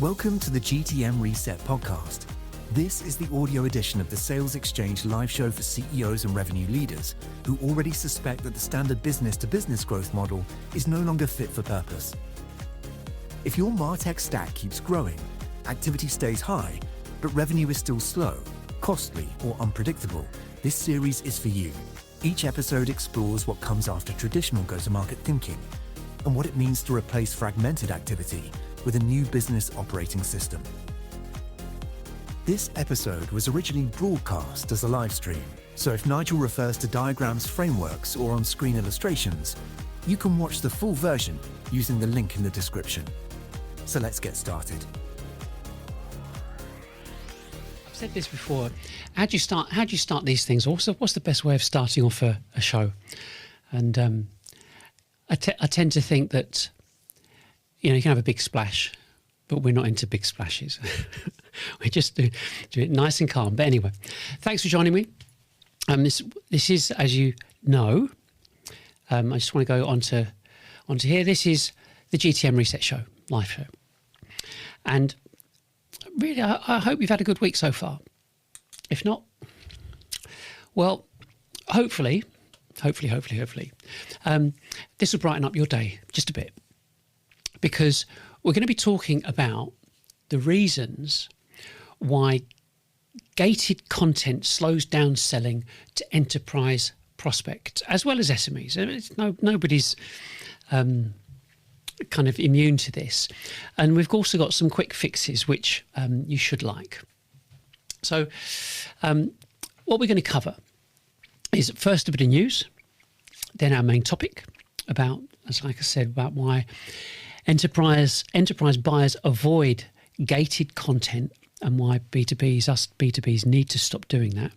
Welcome to the GTM Reset podcast. This is the audio edition of the salesXchange live show for CEOs and revenue leaders who already suspect that the standard business-to-business growth model is no longer fit for purpose. If your MarTech stack keeps growing, activity stays high, but revenue is still slow, costly, or unpredictable, this series is for you. Each episode explores what comes after traditional go-to-market thinking and what it means to replace fragmented activity with a new business operating system. This episode was originally broadcast as a live stream, so if Nigel refers to diagrams, frameworks, or on-screen illustrations, you can watch the full version using the link in the description. So let's get started. I've said this before. How do you start these things? Also, what's the best way of starting off a show? And I tend to think that you can have a big splash, but we're not into big splashes. We just do it nice and calm. But anyway, thanks for joining me. This is, as you know, I just want to go onto here. This is the GTM Reset Show, live show. And really, I hope you've had a good week so far. If not, well, hopefully, this will brighten up your day just a bit. Because we're going to be talking about the reasons why gated content slows down selling to enterprise prospects, as well as SMEs. Nobody's kind of immune to this. And we've also got some quick fixes, which you should like. So what we're going to cover is first a bit of news, then our main topic about, like I said, about why enterprise buyers avoid gated content and why B2Bs need to stop doing that.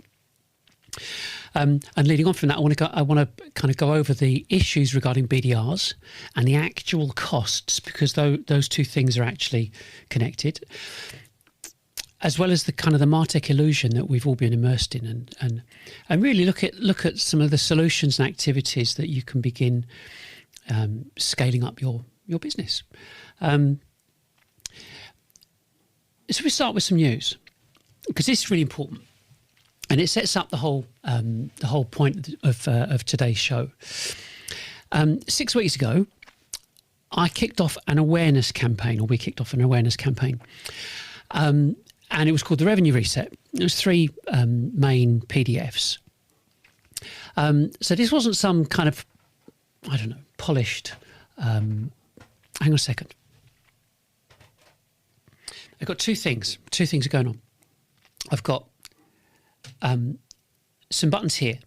And leading on from that, I want to kind of go over the issues regarding BDRs and the actual costs, because those two things are actually connected, as well as the kind of the MarTech illusion that we've all been immersed in, and really look at some of the solutions and activities that you can begin scaling up your business. So we start with some news, because this is really important, and it sets up the whole point of today's show. 6 weeks ago, we kicked off an awareness campaign, and it was called the Revenue Reset. It was 3 main PDFs. So this wasn't some kind of, polished. Hang on a second. I've got two things. Two things are going on. I've got some buttons here,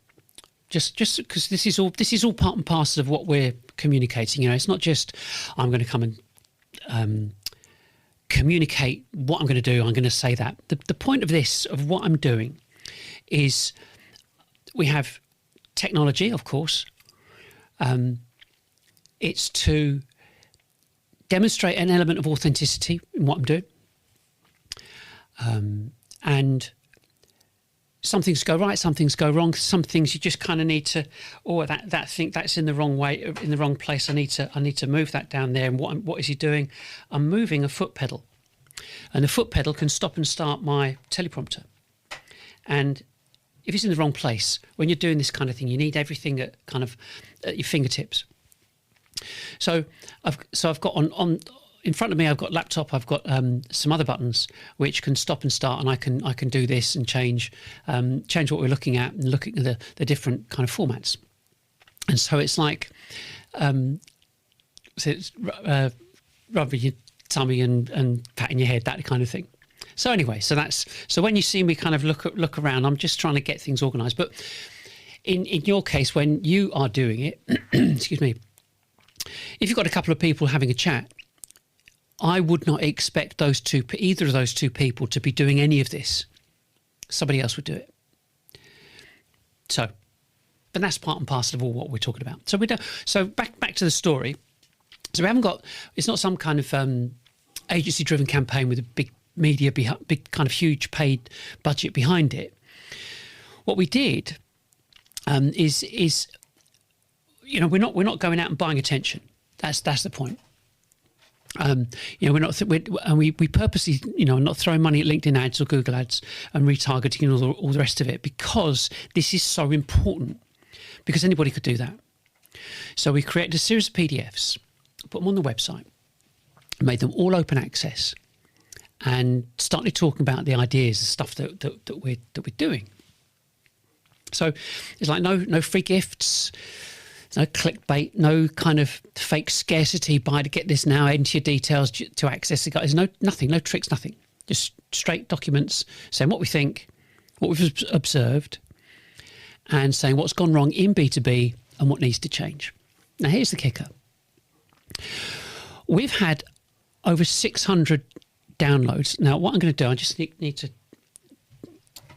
just because this is all part and parcel of what we're communicating. It's not just I'm going to come and communicate what I'm going to do. I'm going to say that. The point of this, of what I'm doing, is we have technology, of course. It's to demonstrate an element of authenticity in what I'm doing. And some things go right, some things go wrong. Some things you just kind of need to, that thing that's in the wrong way, in the wrong place. I need to move that down there. And what is he doing? I'm moving a foot pedal, and the foot pedal can stop and start my teleprompter. And if it's in the wrong place, when you're doing this kind of thing, you need everything at your fingertips. So I've got on in front of me, I've got laptop, I've got some other buttons which can stop and start, and I can do this and change what we're looking at and looking at the different kind of formats. And so it's like rubbing your tummy and patting your head, that kind of thing. So anyway, so when you see me kind of look around, I'm just trying to get things organised. But in your case, when you are doing it, excuse me, if you've got a couple of people having a chat, I would not expect either of those two people to be doing any of this. Somebody else would do it. So, but that's part and parcel of all what we're talking about. So back to the story. So we haven't got. It's not some kind of agency-driven campaign with a big media, big kind of huge paid budget behind it. What we did is we're not going out and buying attention. That's the point. We're not, we purposely, not throwing money at LinkedIn ads or Google ads and retargeting and all the rest of it, because this is so important, because anybody could do that. So we created a series of PDFs, put them on the website, made them all open access, and started talking about the ideas and stuff that we're doing. So it's like no free gifts, no clickbait, no kind of fake scarcity, buy to get this now, enter your details to access it. There's nothing, no tricks, nothing. Just straight documents saying what we think, what we've observed, and saying what's gone wrong in B2B and what needs to change. Now, here's the kicker. We've had over 600 downloads. Now, what I'm going to do, I just need to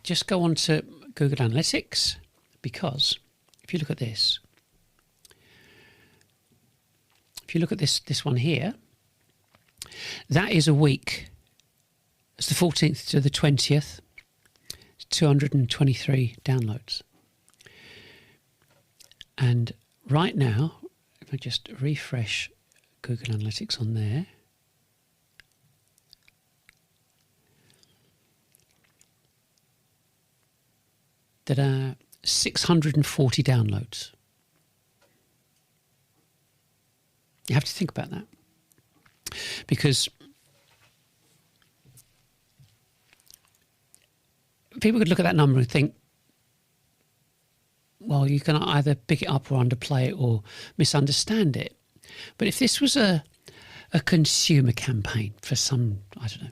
just go on to Google Analytics, because if you look at this, if you look at this one here, that is a week. It's the 14th to the 20th. It's 223 downloads. And right now, if I just refresh Google Analytics on there, that are 640 downloads. You have to think about that, because people could look at that number and think, well, you can either pick it up or underplay it or misunderstand it. But if this was a consumer campaign for some, I don't know,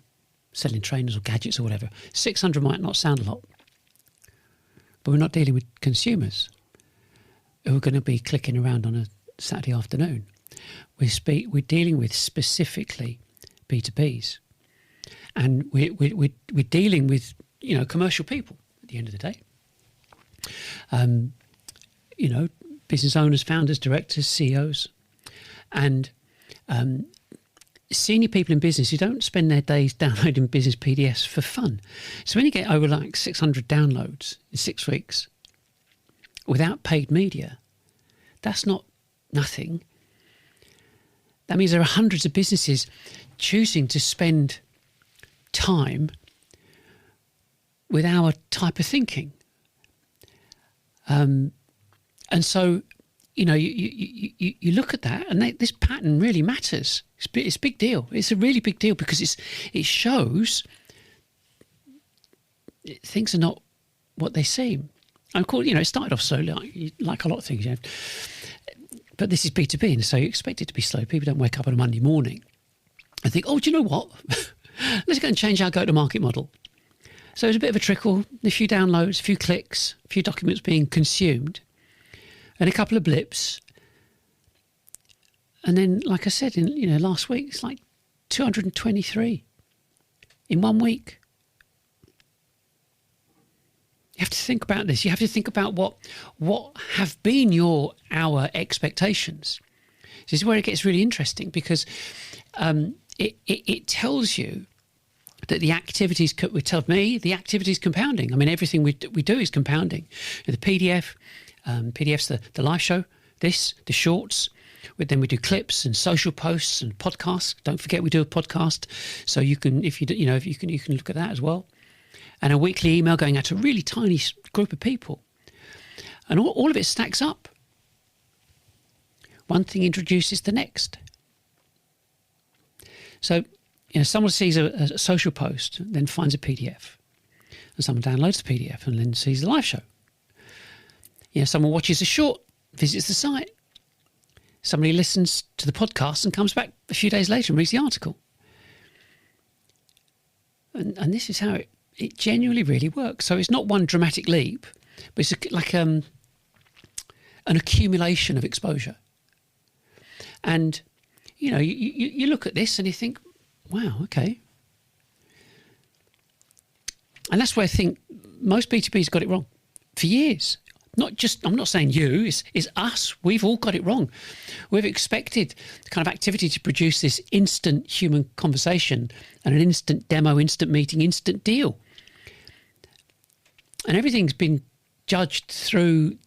selling trainers or gadgets or whatever, 600 might not sound a lot. But we're not dealing with consumers who are going to be clicking around on a Saturday afternoon. We're dealing with specifically B2Bs, and we're dealing with commercial people at the end of the day. Business owners, founders, directors, CEOs, and senior people in business who don't spend their days downloading business PDFs for fun. So when you get over like 600 downloads in 6 weeks without paid media, that's not nothing. That means there are hundreds of businesses choosing to spend time with our type of thinking. And so, you look at that, and this pattern really matters. It's a big deal. It's a really big deal, because it shows things are not what they seem. And of course, it started off slowly, like a lot of things. But this is B2B, and so you expect it to be slow. People don't wake up on a Monday morning and think, oh, do you know what? Let's go and change our go-to-market model. So there's a bit of a trickle, a few downloads, a few clicks, a few documents being consumed, and a couple of blips. And then, like I said, in last week, it's like 223 in 1 week. You have to think about this. You have to think about what have been our expectations. This is where it gets really interesting, because it tells you that the activities, it tells me the activity is compounding. I mean, everything we do is compounding. The PDF, PDF's the live show, the shorts. Then we do clips and social posts and podcasts. Don't forget we do a podcast, so you can, if you can look at that as well. And a weekly email going out to a really tiny group of people. And all of it stacks up. One thing introduces the next. So, someone sees a social post, then finds a PDF. And someone downloads the PDF and then sees the live show. Someone watches a short, visits the site. Somebody listens to the podcast and comes back a few days later and reads the article. And this is how it genuinely really works. So it's not one dramatic leap, but it's like an accumulation of exposure. And, you look at this and you think, wow, okay. And that's where I think most B2B's got it wrong for years. I'm not saying you, it's us. We've all got it wrong. We've expected the kind of activity to produce this instant human conversation and an instant demo, instant meeting, instant deal. And everything's been judged through,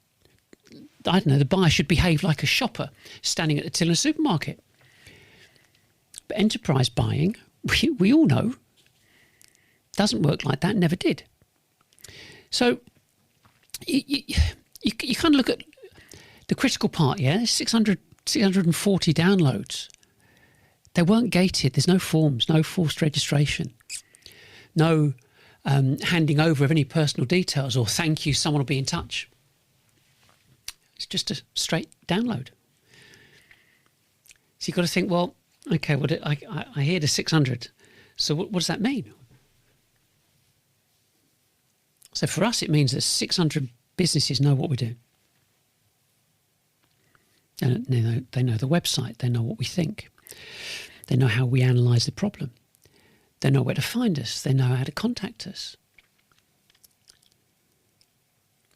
the buyer should behave like a shopper standing at the till in a supermarket. But enterprise buying, we all know, doesn't work like that, never did. So you kind of look at the critical part, yeah? 640 downloads. They weren't gated. There's no forms, no forced registration, no handing over of any personal details or thank you, someone will be in touch. It's just a straight download. So you've got to think, well, okay, I hear the 600. So what does that mean? So for us, it means that 600 businesses know what we do. And they know the website. They know what we think. They know how we analyse the problem. They know where to find us. They know how to contact us.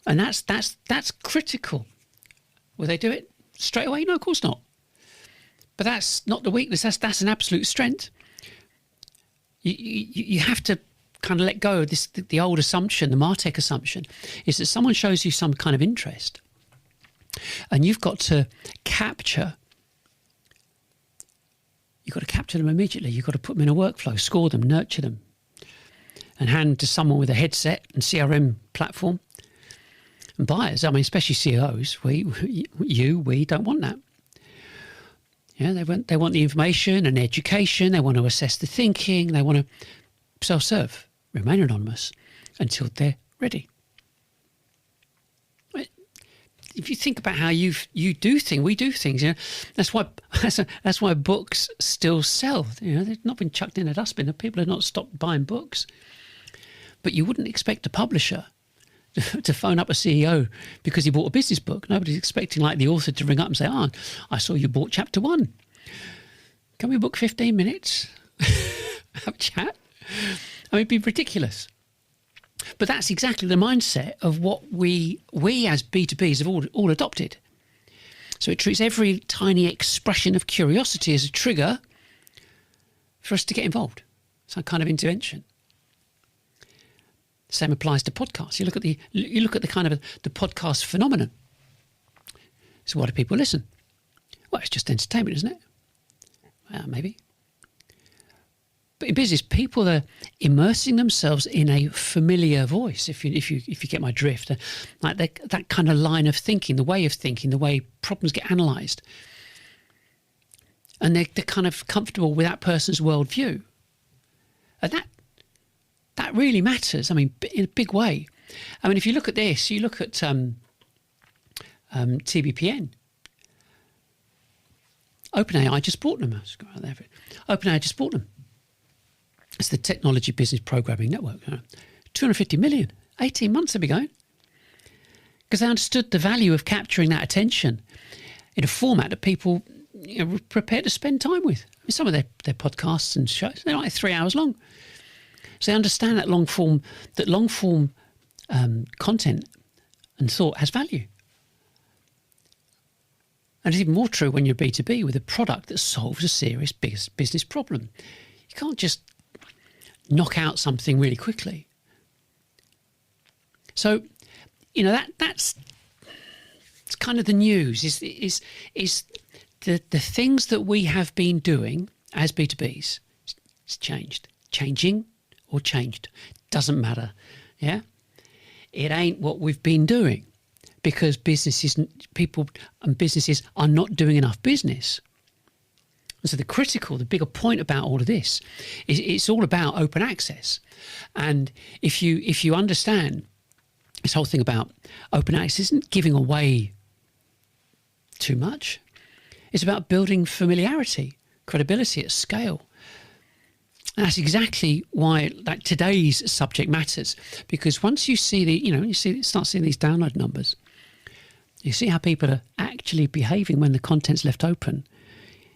And that's critical. Will they do it straight away? No, of course not. But that's not the weakness. That's an absolute strength. You have to kind of let go of this. The old assumption, the MarTech assumption, is that someone shows you some kind of interest, and you've got to capture. You've got to capture them immediately. You've got to put them in a workflow, score them, nurture them, and hand to someone with a headset and CRM platform. And buyers, I mean, especially CEOs, we don't want that. Yeah, they want the information and education. They want to assess the thinking. They want to self-serve, remain anonymous until they're ready. If you think about how you do things, we do things. You know, that's why books still sell. You know, they've not been chucked in a dustbin. People have not stopped buying books. But you wouldn't expect a publisher to phone up a CEO because he bought a business book. Nobody's expecting like the author to ring up and say, "Oh, I saw you bought chapter 1. Can we book 15 minutes? Have a chat?" I mean, it'd be ridiculous. But that's exactly the mindset of what we as B2Bs have all adopted. So it treats every tiny expression of curiosity as a trigger for us to get involved. Some kind of intervention. Same applies to podcasts. You look at the kind of the podcast phenomenon. So why do people listen? Well, it's just entertainment, isn't it? Well, maybe. But in business, people are immersing themselves in a familiar voice. If you get my drift, like that kind of line of thinking, the way of thinking, the way problems get analysed, and they're kind of comfortable with that person's worldview, and that really matters. I mean, in a big way. I mean, if you look at this, you look at TBPN. OpenAI just bought them. OpenAI just bought them. It's the Technology Business Programming Network. 250 million, 18 months they've been going. Because they understood the value of capturing that attention in a format that people were prepared to spend time with. I mean, some of their podcasts and shows, they're like 3 hours long. So they understand that long form content and thought has value. And it's even more true when you're B2B with a product that solves a serious business problem. You can't just knock out something really quickly. So, that's it's kind of the news is the things that we have been doing as B2Bs. It's changing or changed, doesn't matter. Yeah, it ain't what we've been doing because people and businesses are not doing enough business. And so the bigger point about all of this is it's all about open access. And if you understand this whole thing about open access isn't giving away too much. It's about building familiarity, credibility at scale. And that's exactly why today's subject matters, because once you see start seeing these download numbers, you see how people are actually behaving when the content's left open.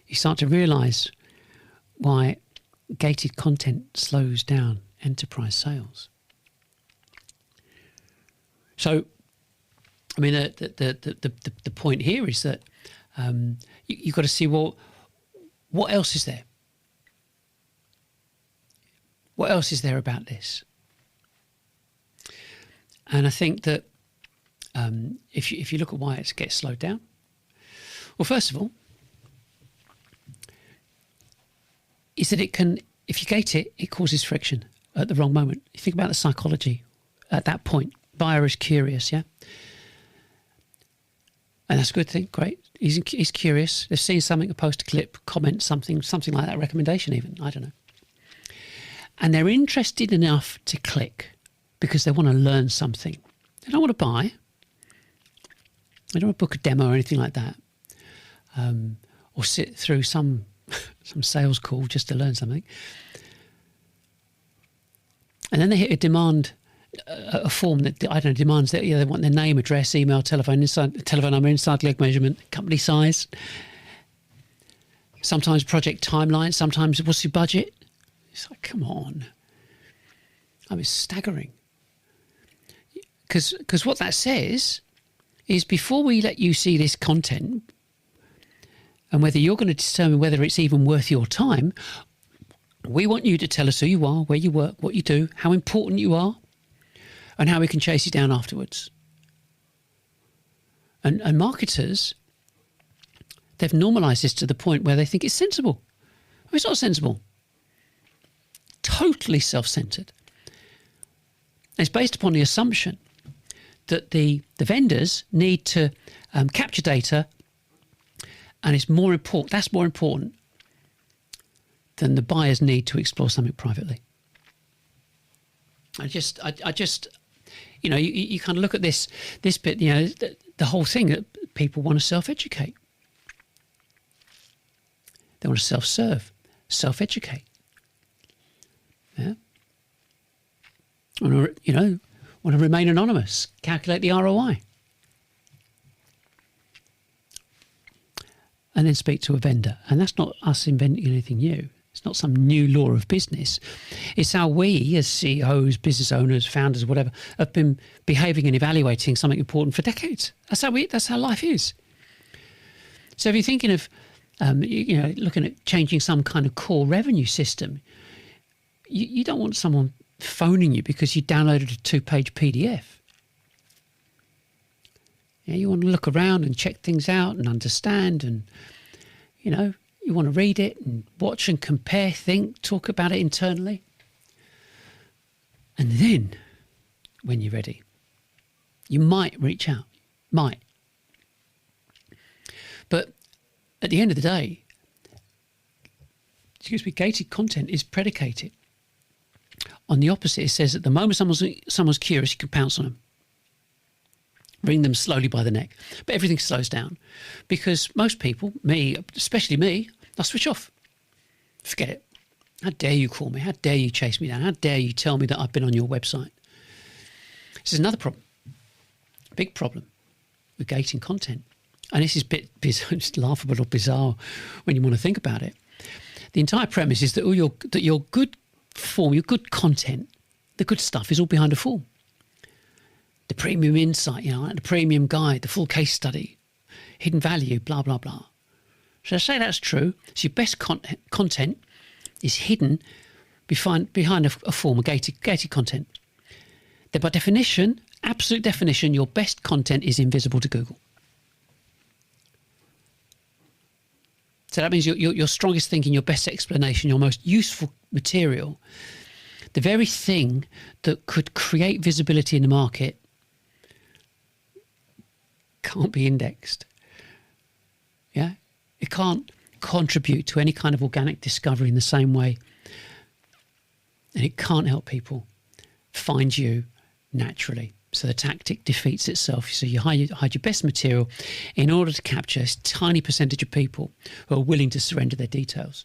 You start to realise why gated content slows down enterprise sales. So, I mean, the point here is that you've got to see, well, what else is there? What else is there about this? And I think that if you look at why it gets slowed down, well, first of all, is that if you gate it, it causes friction at the wrong moment. You think about the psychology at that point. Buyer is curious, yeah? And that's a good thing, great. He's curious. They've seen something, a post, a clip, comment, something like that, recommendation even, I don't know. And they're interested enough to click because they want to learn something. They don't want to buy. They don't want to book a demo or anything like that. Or sit through some sales call just to learn something. And then they hit a form that, I don't know, demands that they want their name, address, email, telephone number, inside leg measurement, company size, sometimes project timeline, sometimes what's your budget. It's like, come on. I mean, it's staggering. Because what that says is before we let you see this content and whether you're going to determine whether it's even worth your time, we want you to tell us who you are, where you work, what you do, how important you are, and how we can chase you down afterwards. And marketers, they've normalised this to the point where they think it's sensible. Well, it's not sensible. Totally self-centred. It's based upon the assumption that the vendors need to capture data, and it's more important. That's more important than the buyers need to explore something privately. I just, you kind of look at this bit, the whole thing that people want to self-educate. They want to self-serve, self-educate. Yeah. Want to remain anonymous, calculate the ROI. And then speak to a vendor. And that's not us inventing anything new. It's not some new law of business. It's how we, as CEOs, business owners, founders, whatever, have been behaving and evaluating something important for decades. That's how life is. So if you're thinking of, looking at changing some kind of core revenue system, you don't want someone phoning you because you downloaded a 2-page PDF. Yeah, you want to look around and check things out and understand, and you want to read it and watch and compare, think, talk about it internally. And then, when you're ready, you might reach out. Might. But at the end of the day, gated content is predicated on the opposite. It says at the moment someone's curious, you can pounce on them. Bring them slowly by the neck. But everything slows down because most people, especially me, I'll switch off. Forget it. How dare you call me? How dare you chase me down? How dare you tell me that I've been on your website? This is another problem. Big problem with gating content. And this is a bit bizarre, just laughable or bizarre when you want to think about it. The entire premise is that your good form, your good content, the good stuff is all behind a form. The premium insight, the premium guide, the full case study, hidden value, blah, blah, blah. So I say that's true. So your best content is hidden behind a form of gated content. Then by definition, absolute definition, your best content is invisible to Google. So that means your strongest thinking, your best explanation, your most useful material, the very thing that could create visibility in the market can't be indexed. Yeah? It can't contribute to any kind of organic discovery in the same way. And it can't help people find you naturally. So the tactic defeats itself. So you hide your best material in order to capture a tiny percentage of people who are willing to surrender their details.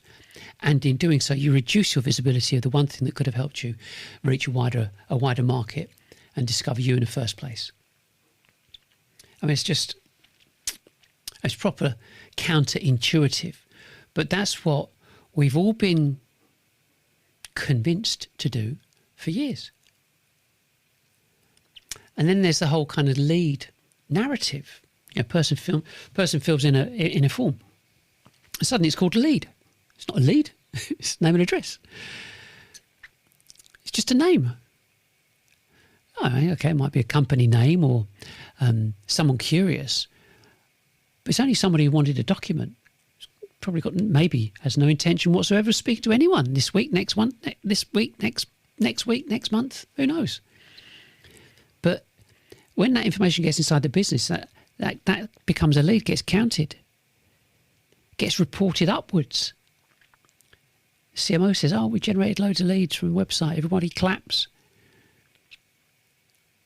And in doing so, you reduce your visibility of the one thing that could have helped you reach a wider market and discover you in the first place. I mean, it's proper counterintuitive, but that's what we've all been convinced to do for years. And then there's the whole kind of lead narrative. Person fills in a form. And suddenly it's called a lead. It's not a lead. It's name and address. It's just a name. Oh, okay, it might be a company name or someone curious. But it's only somebody who wanted a document. It's probably got maybe has no intention whatsoever of speaking to anyone this week, next month, next month. Who knows? But when that information gets inside the business, that becomes a lead, gets counted, gets reported upwards. CMO says, "Oh, we generated loads of leads from the website." Everybody claps.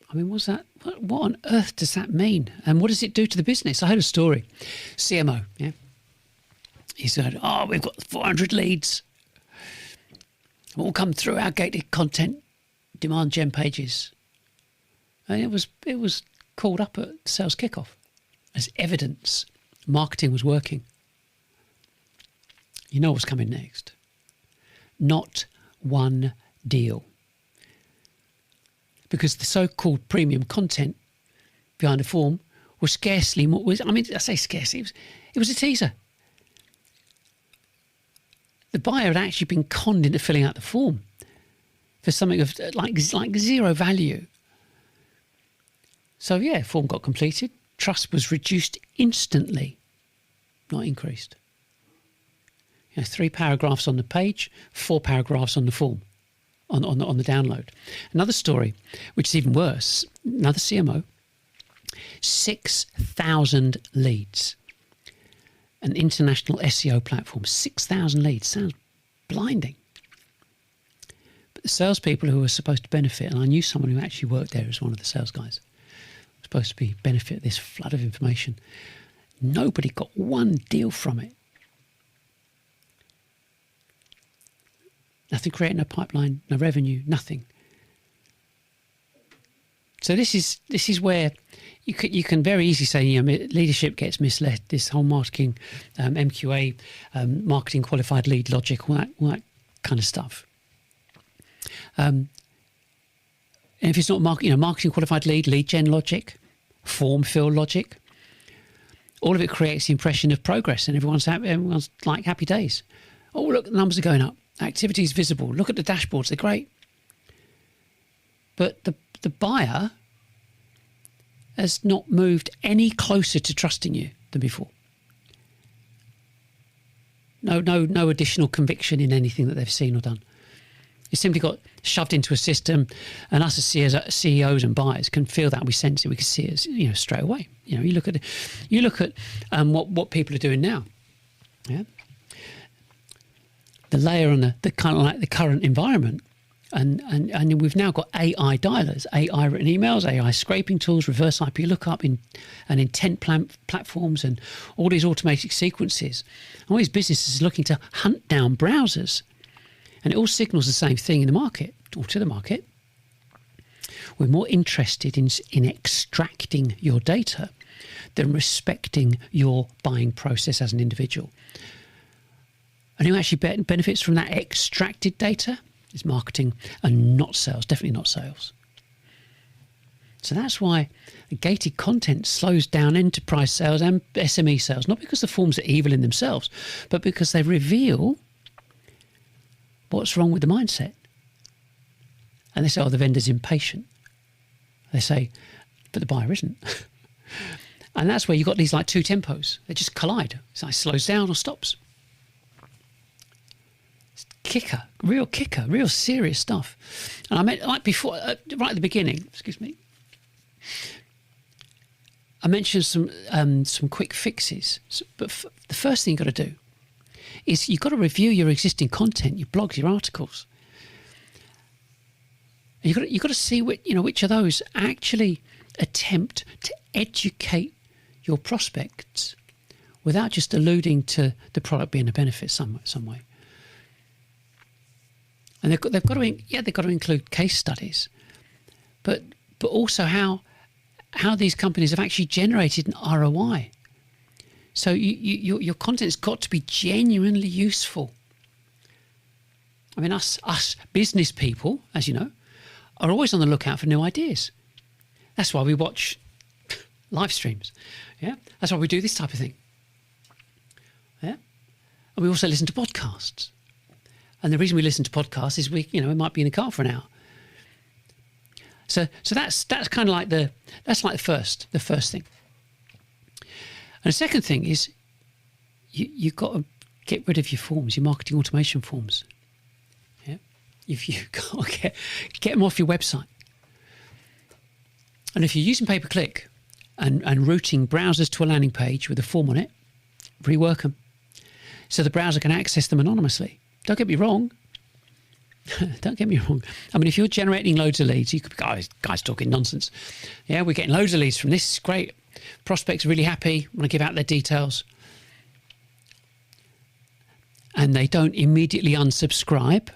I mean, what's that? What on earth does that mean? And what does it do to the business? I heard a story. CMO, yeah. He said, "Oh, we've got 400 leads. All come through our gated content demand gen pages." And it was called up at sales kickoff as evidence marketing was working. You know what's coming next. Not one deal. Because the so-called premium content behind the form was scarcely more. I say scarcely. It was a teaser. The buyer had actually been conned into filling out the form for something of like zero value. So yeah, form got completed. Trust was reduced instantly, not increased. 3 paragraphs on the page, 4 paragraphs on the form. On the download. Another story, which is even worse, another CMO, 6,000 leads. An international SEO platform, 6,000 leads. Sounds blinding. But the salespeople who were supposed to benefit, and I knew someone who actually worked there as one of the sales guys, supposed to benefit this flood of information. Nobody got one deal from it. Nothing creating a pipeline, no revenue, nothing. So this is where you can very easily say, leadership gets misled. This whole marketing, MQA, marketing qualified lead logic, all that kind of stuff. And if it's not marketing qualified lead gen logic, form fill logic, all of it creates the impression of progress, and everyone's like happy days. Oh, look, the numbers are going up. Activity is visible. Look at the dashboards. They're great. But the buyer has not moved any closer to trusting you than before. No additional conviction in anything that they've seen or done. It simply got shoved into a system, and us as CEOs and buyers can feel that. We sense it. We can see it, straight away. You look at what people are doing now. Yeah. The layer on the kind of like the current environment, and we've now got AI dialers, AI written emails, AI scraping tools, reverse IP lookup and intent platforms, and all these automated sequences. All these businesses are looking to hunt down browsers, and it all signals the same thing in the market or to the market. We're more interested in extracting your data than respecting your buying process as an individual. And who actually benefits from that extracted data is marketing and not sales, definitely not sales. So that's why the gated content slows down enterprise sales and SME sales, not because the forms are evil in themselves, but because they reveal what's wrong with the mindset. And they say, the vendor's impatient. They say, but the buyer isn't. And that's where you've got these like two tempos. They just collide. It's like slows down or stops. Kicker, real serious stuff. And I meant like before, right at the beginning, excuse me, I mentioned some quick fixes. But the first thing you've got to do is you've got to review your existing content, your blogs, your articles. And you've got to see which of those actually attempt to educate your prospects without just alluding to the product being a benefit some way. And they've got to include case studies, but also how these companies have actually generated an ROI. So your content's got to be genuinely useful. I mean, us business people, as you know, are always on the lookout for new ideas. That's why we watch live streams. Yeah, that's why we do this type of thing. Yeah, and we also listen to podcasts. And the reason we listen to podcasts is we might be in the car for an hour. So that's kind of like the first thing. And the second thing is you've got to get rid of your forms, your marketing automation forms. Yeah, if you can't get them off your website. And if you're using pay-per-click and routing browsers to a landing page with a form on it, rework them so the browser can access them anonymously. Don't get me wrong. Don't get me wrong. I mean, if you're generating loads of leads, you could be, guys talking nonsense. Yeah, we're getting loads of leads from this. It's great. Prospects are really happy. Want to give out their details. And they don't immediately unsubscribe,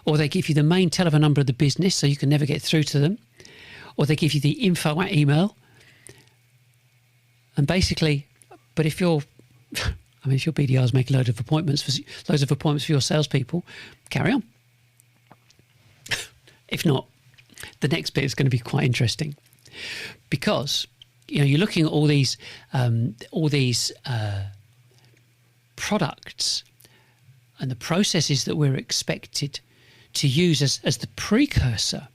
or they give you the main telephone number of the business so you can never get through to them, or they give you the info at email. And basically, but if you're, I mean, if your BDRs make loads of appointments for your salespeople, carry on. If not, the next bit is going to be quite interesting, because you're looking at all these products and the processes that we're expected to use as the precursor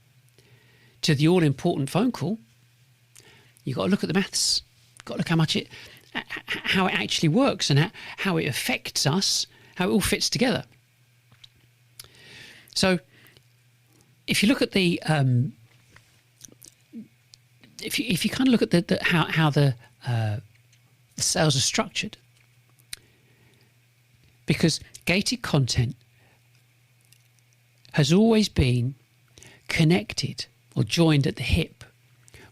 to the all-important phone call. You've got to look at the maths. You've got to look how it actually works and how it affects us, how it all fits together. So if you look at the if you kind of look at how the sales are structured, because gated content has always been connected or joined at the hip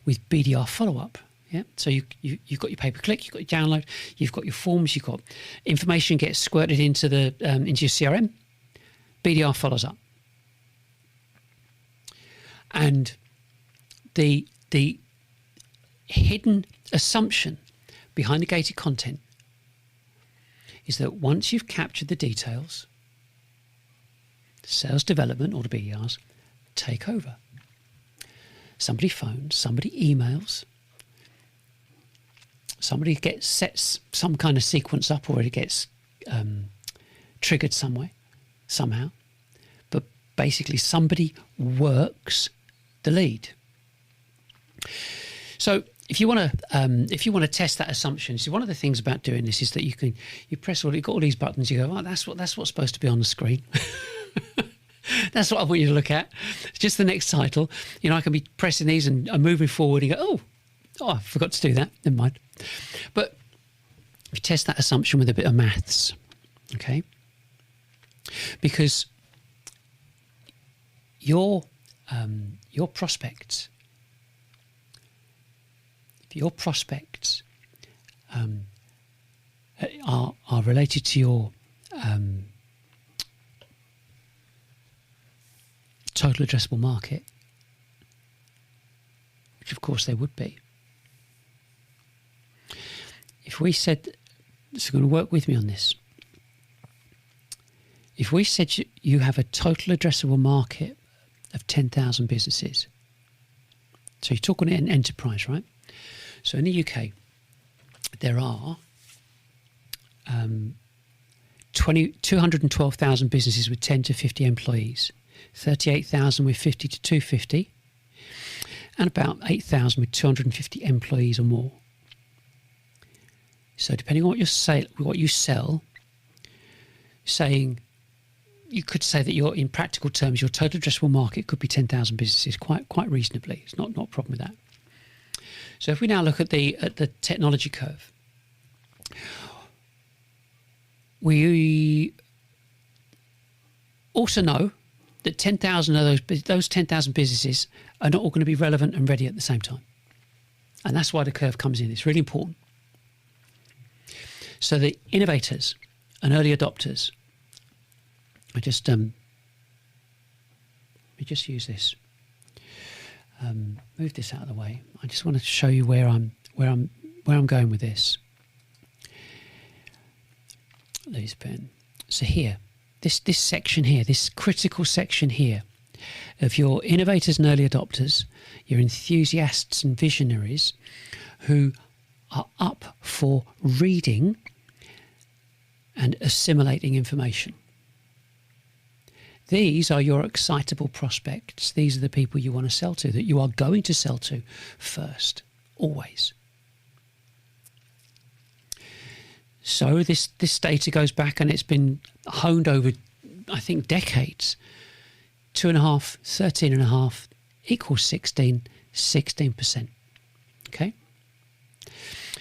with BDR follow-up. Yeah, so you've got your pay-per-click, you've got your download, you've got your forms, you've got information gets squirted into your CRM. BDR follows up, and the hidden assumption behind the gated content is that once you've captured the details, sales development, or the BDRs, take over. Somebody phones, somebody emails, somebody sets some kind of sequence up, or it gets triggered somehow. But basically somebody works the lead. So if you want to test that assumption, see, one of the things about doing this is that you press you've got all these buttons, you go, oh, that's what's supposed to be on the screen. That's what I want you to look at. It's just the next title. I can be pressing these and moving forward and go, oh, I forgot to do that. Never mind. But we test that assumption with a bit of maths, okay? Because your prospects, if your prospects are related to your total addressable market, which of course they would be. If we said, so you're going to work with me on this. If we said you have a total addressable market of 10,000 businesses, so you're talking an enterprise, right? So in the UK, there are 212,000 businesses with 10 to 50 employees, 38,000 with 50 to 250, and about 8,000 with 250 employees or more. So depending on what you sell, you could say that in practical terms, your total addressable market could be 10,000 businesses quite reasonably. It's not a problem with that. So if we now look at the technology curve, we also know that 10,000 of those 10,000 businesses are not all going to be relevant and ready at the same time. And that's why the curve comes in. It's really important. So the innovators and early adopters, let me just use this. Move this out of the way. I just want to show you where I'm going with this. Lose pen. So here, this section here, this critical section here of your innovators and early adopters, your enthusiasts and visionaries who are up for reading and assimilating information. These are your excitable prospects. These are the people you want to sell to, that you are going to sell to first, always. So this data goes back, and it's been honed over, I think, decades. 2.5, 13.5 equals 16, 16%. Okay?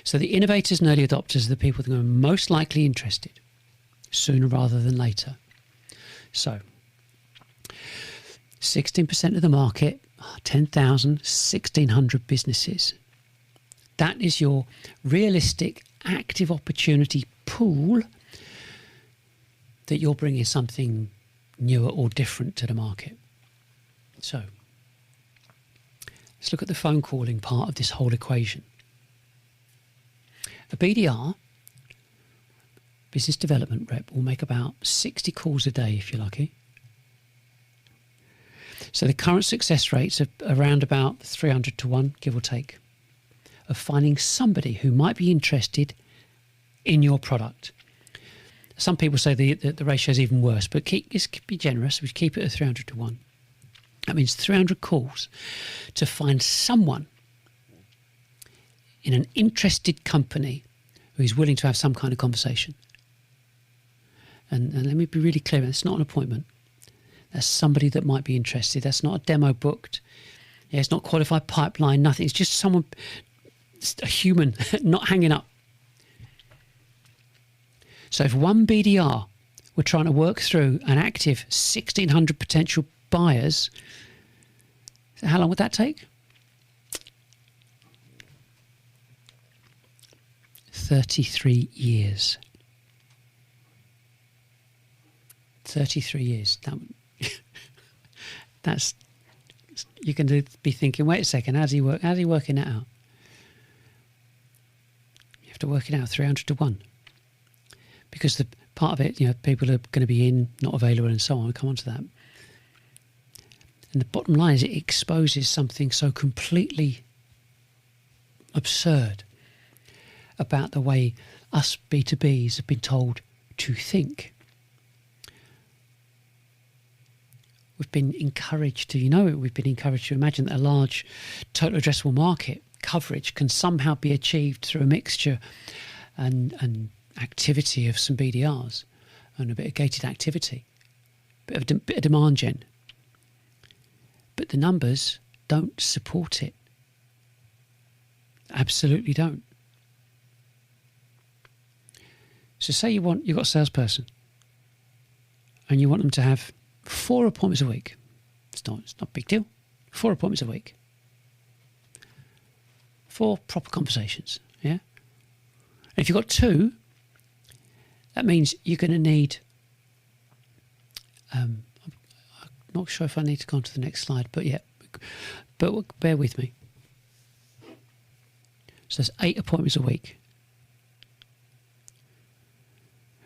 So the innovators and early adopters are the people that are most likely interested, sooner rather than later. So 16% of the market, 10,000, 1,600 businesses. That is your realistic, active opportunity pool that you're bringing something newer or different to the market. So let's look at the phone calling part of this whole equation. A BDR, business development rep, will make about 60 calls a day if you're lucky. So the current success rates are around about 300 to 1, give or take, of finding somebody who might be interested in your product. Some people say the ratio is even worse, but be generous. We keep it at 300 to 1. That means 300 calls to find someone in an interested company who is willing to have some kind of conversation. And let me be really clear, it's not an appointment. That's somebody that might be interested. That's not a demo booked. Yeah, it's not qualified pipeline, nothing. It's just someone, a human, not hanging up. So if one BDR were trying to work through an active 1,600 potential buyers, how long would that take? 33 years. 33 years. That's, you can be thinking, wait a second, how's he working that out? You have to work it out 300 to 1. Because the part of it, people are going to be in, not available, and so on. I'll come on to that. And the bottom line is it exposes something so completely absurd about the way us B2Bs have been told to think. We've been encouraged to, we've been encouraged to imagine that a large total addressable market coverage can somehow be achieved through a mixture and activity of some BDRs and a bit of gated activity, bit of demand gen. But the numbers don't support it. Absolutely don't. So say you've got a salesperson and you want them to have 4 appointments a week. It's not a big deal. 4 appointments a week. 4 proper conversations. Yeah. And if you've got 2, that means you're going to need, I'm not sure if I need to go on to the next slide, but bear with me. So there's 8 appointments a week.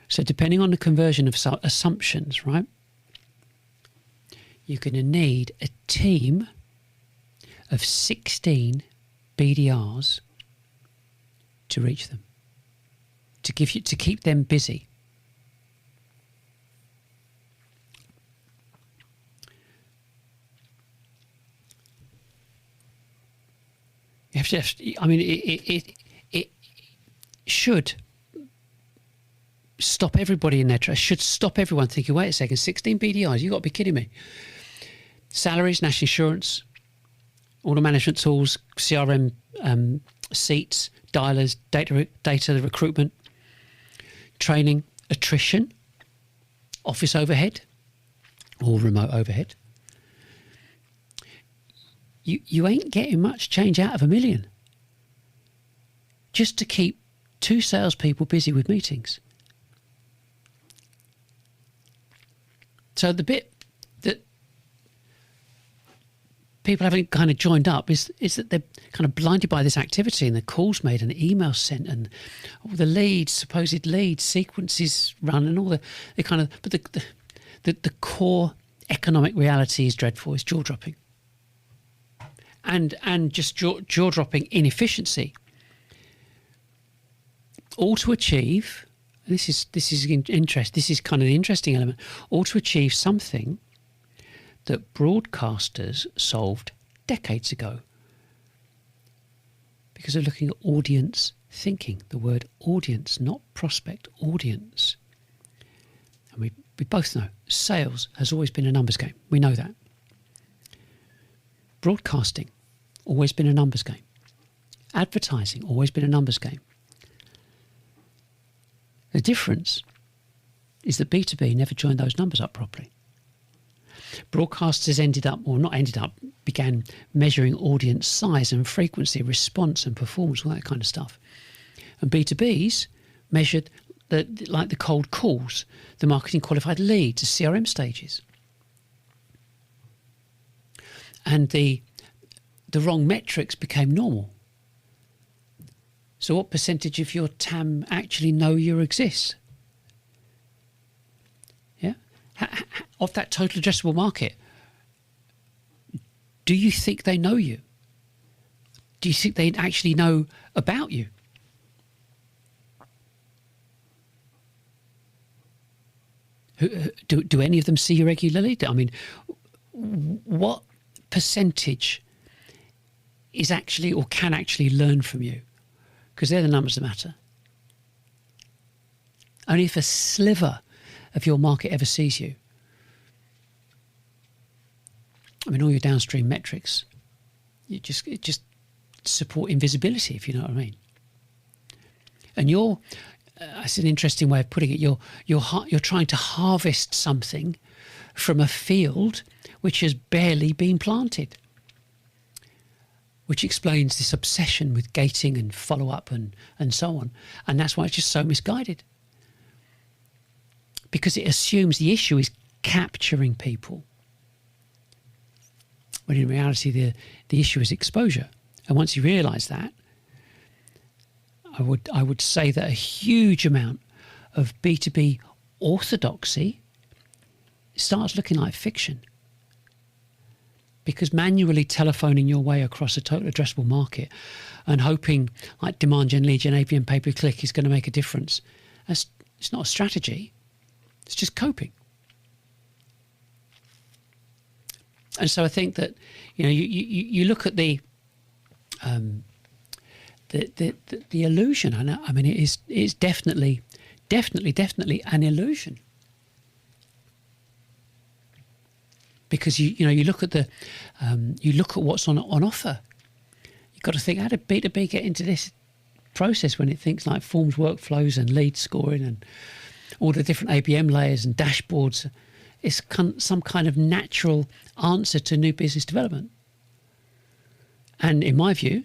So depending on the conversion of assumptions, right, you're going to need a team of 16 BDRs to reach them, to keep them busy. You have to, it should stop everybody in their tracks. Should stop everyone thinking, wait a second, 16 BDRs, you've got to be kidding me. Salaries, national insurance, order management tools, CRM seats, dialers, data recruitment, training, attrition, office overhead, or remote overhead. You ain't getting much change out of $1 million just to keep 2 salespeople busy with meetings. So the bit that people haven't kind of joined up is that they're kind of blinded by this activity and the calls made and the emails sent and all the leads, supposed leads, sequences run and all the kind of, but the core economic reality is dreadful. It's jaw dropping. And just jaw dropping inefficiency. All to achieve. This is interest. This is kind of the interesting element. All to achieve something that broadcasters solved decades ago, because they're looking at audience thinking, the word audience, not prospect, audience. And we both know sales has always been a numbers game. We know that. Broadcasting, always been a numbers game. Advertising, always been a numbers game. The difference is that B2B never joined those numbers up properly. Broadcasters began measuring audience size and frequency, response and performance, all that kind of stuff. And B2Bs measured the cold calls, the marketing qualified leads, the CRM stages. And the wrong metrics became normal. So what percentage of your TAM actually know you exist? Yeah? Of that total addressable market, do you think they know you? Do you think they actually know about you? Do any of them see you regularly? I mean, what percentage is actually or can actually learn from you? Because they're the numbers that matter. Only if a sliver of your market ever sees you. I mean, all your downstream metrics, it just support invisibility, if you know what I mean. And that's an interesting way of putting it. You're trying to harvest something from a field which has barely been planted, which explains this obsession with gating and follow-up and so on. And that's why it's just so misguided. Because it assumes the issue is capturing people, when in reality the issue is exposure. And once you realise that, I would say that a huge amount of B2B orthodoxy starts looking like fiction. Because manually telephoning your way across a total addressable market and hoping like demand gen, lead gen, ABM, pay-per-click is going to make a difference, it's not a strategy. It's just coping. And so I think that you look at the illusion. I mean, it is definitely an illusion. Because you look at what's on offer. You've got to think, how did B2B get into this process when it thinks like forms, workflows, and lead scoring, and all the different ABM layers and dashboards? It's some kind of natural answer to new business development. And in my view,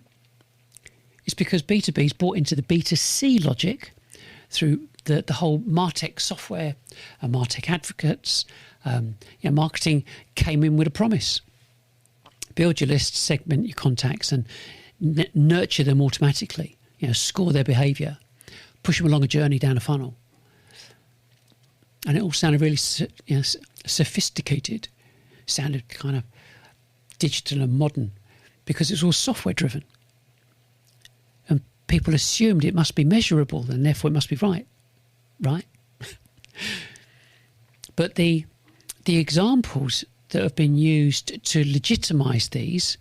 it's because B2B's bought into the B2C logic through the whole MarTech software and MarTech advocates. Marketing came in with a promise. Build your list, segment your contacts, and nurture them automatically. Score their behaviour, push them along a journey down a funnel. And it all sounded really sophisticated, sounded kind of digital and modern, because it's all software driven. And people assumed it must be measurable and therefore it must be right. But the examples that have been used to legitimise these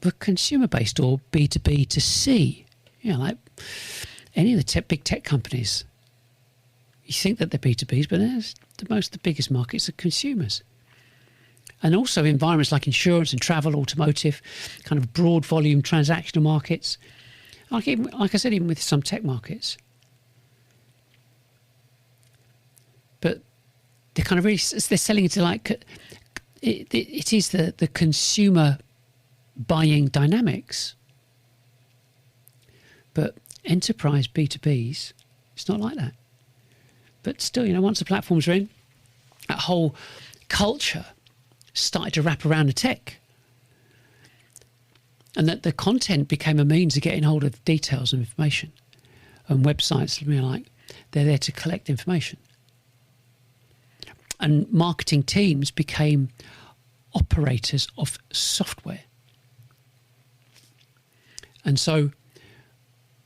were consumer-based or B2B to C. Like any of the big tech companies. You think that they're B2Bs, but most of the biggest markets are consumers. And also environments like insurance and travel, automotive, kind of broad volume transactional markets. Like I said, even with some tech markets. But they're kind of really, they're selling into like, it is the consumer buying dynamics. But enterprise B2Bs, it's not like that. But still, once the platforms are in, that whole culture started to wrap around the tech. And that the content became a means of getting hold of details and information. And websites, they're there to collect information. And marketing teams became operators of software. And so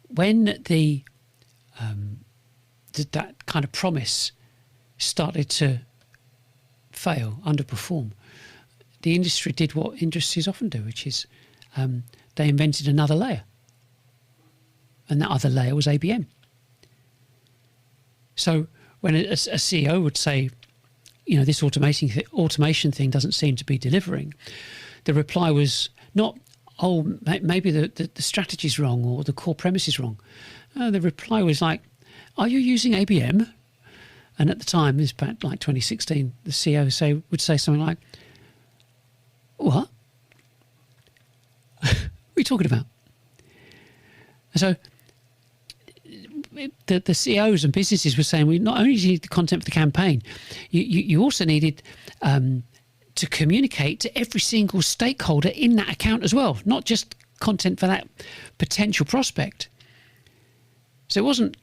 when that kind of promise started to fail, underperform, the industry did what industries often do, which is they invented another layer. and that other layer was ABM. So when a CEO would say, this automation thing doesn't seem to be delivering, the reply was not, maybe the strategy's wrong or the core premise is wrong. The reply was like, are you using ABM? And at the time, this was back like 2016, the CEO would say something like, what? What are you talking about? And so the CEOs and businesses were saying, we not only need the content for the campaign, you also needed to communicate to every single stakeholder in that account as well, not just content for that potential prospect. So it wasn't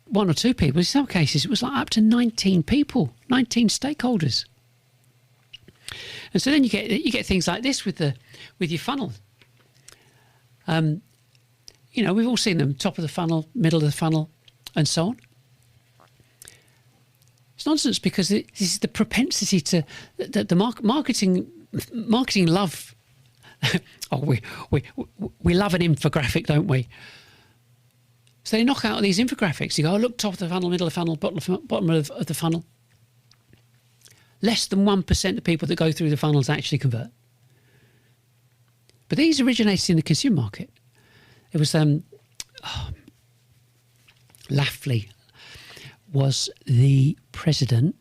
one or two people. In some cases, it was like up to 19 people, 19 stakeholders. And so then you get things like this with your funnel. We've all seen them: top of the funnel, middle of the funnel, and so on. It's nonsense, because this is the propensity to the marketing love. we love an infographic, don't we? So they knock out these infographics. You go, look, top of the funnel, middle of the funnel, bottom of the funnel. Less than 1% of people that go through the funnels actually convert. But these originated in the consumer market. It was Lafley was the president.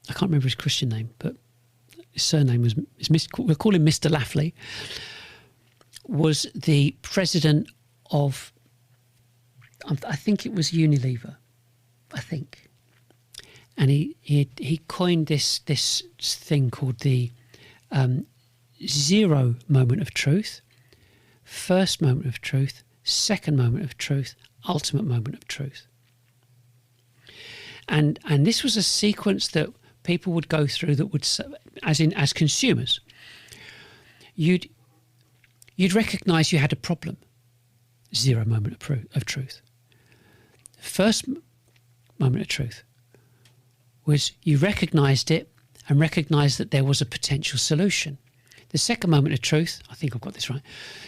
I can't remember his Christian name, but his surname we'll call him Mr. Lafley. Was the president of, I think it was Unilever, I think. And he coined this thing called the zero moment of truth, first moment of truth, second moment of truth, ultimate moment of truth. And this was a sequence that people would go through that would, as consumers, you'd recognise you had a problem. Zero moment of truth. First moment of truth was you recognised it and recognised that there was a potential solution. The second moment of truth, I think I've got this right,